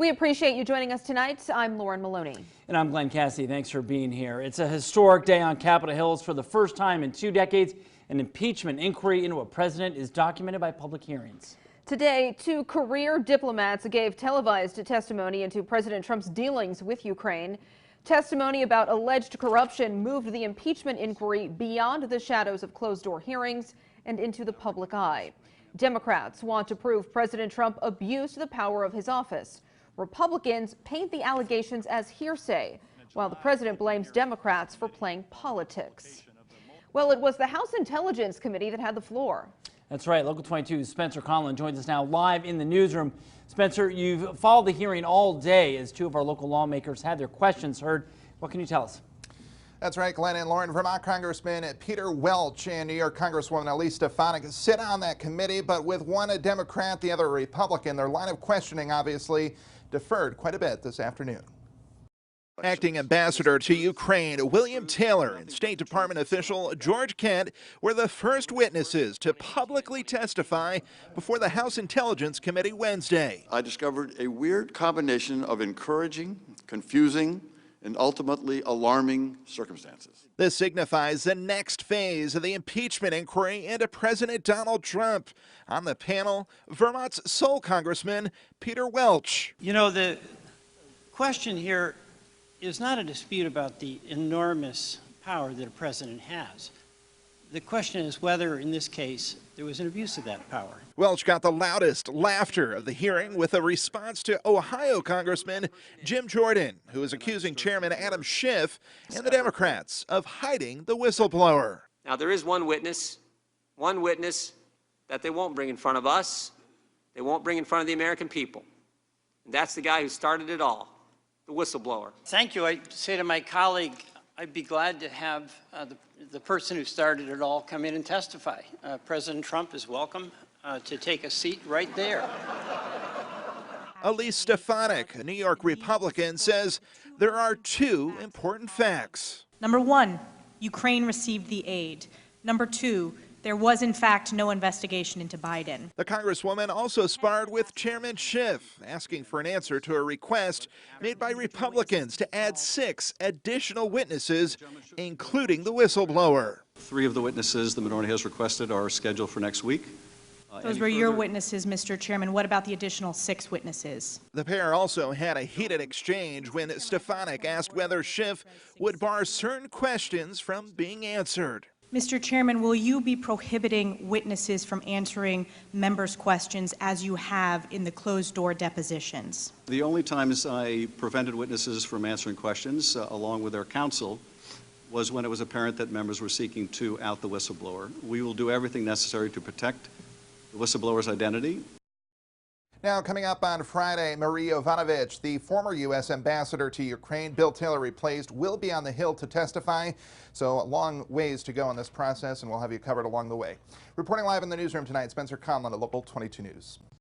We appreciate you joining us tonight. I'm Lauren Maloney. And I'm Glenn Cassidy. Thanks for being here. It's a historic day on Capitol Hill. For the first time in 2 decades, an impeachment inquiry into a president is documented by public hearings. Today, 2 career diplomats gave televised testimony into President Trump's dealings with Ukraine. Testimony about alleged corruption moved the impeachment inquiry beyond the shadows of closed-door hearings and into the public eye. Democrats want to prove President Trump abused the power of his office. Republicans paint the allegations as hearsay, while the president blames Democrats for playing politics. Well, it was the House Intelligence Committee that had the floor. That's right. Local 22's Spencer Conlon joins us now live in the newsroom. Spencer, you've followed the hearing all day as 2 of our local lawmakers had their questions heard. What can you tell us? That's right, Glenn and Lauren. Vermont Congressman Peter Welch and New York Congresswoman Stefanik sit on that committee, but with one a Democrat, the other a Republican. Their line of questioning obviously deferred quite a bit this afternoon. Acting Ambassador to Ukraine William Taylor and State Department official George Kent were the first witnesses to publicly testify before the House Intelligence Committee Wednesday. I discovered a weird combination of encouraging, confusing, and ultimately alarming circumstances. This signifies the next phase of the impeachment inquiry into President Donald Trump. On the panel, Vermont's sole Congressman Peter Welch. You know, the question here is not a dispute about the enormous power that a president has. The question is whether, in this case, there was an abuse of that power. Welch got the loudest laughter of the hearing with a response to Ohio Congressman Jim Jordan, who is accusing Chairman Adam Schiff and the Democrats of hiding the whistleblower. Now, there is one witness that they won't bring in front of us. They won't bring in front of the American people. And that's the guy who started it all, the whistleblower. Thank you. I say to my colleague, I'd be glad to have the person who started it all come in and testify. President Trump is welcome to take a seat right there. Elise Stefanik, a New York Republican, says there are 2 important facts. Number 1, Ukraine received the aid. Number 2, there was, in fact, no investigation into Biden. The Congresswoman also sparred with Chairman Schiff, asking for an answer to a request made by Republicans to add 6 additional witnesses, including the whistleblower. 3 of the witnesses the minority has requested are scheduled for next week. Those were your witnesses, Mr. Chairman. What about the additional 6 witnesses? The pair also had a heated exchange when Stefanik asked whether Schiff would bar certain questions from being answered. Mr. Chairman, will you be prohibiting witnesses from answering members' questions as you have in the closed-door depositions? The only times I prevented witnesses from answering questions, along with their counsel, was when it was apparent that members were seeking to out the whistleblower. We will do everything necessary to protect the whistleblower's identity. Now, coming up on Friday, Marie Yovanovitch, the former U.S. ambassador to Ukraine, Bill Taylor replaced, will be on the Hill to testify. So a long ways to go in this process, and we'll have you covered along the way. Reporting live in the newsroom tonight, Spencer Conlon at Local 22 News.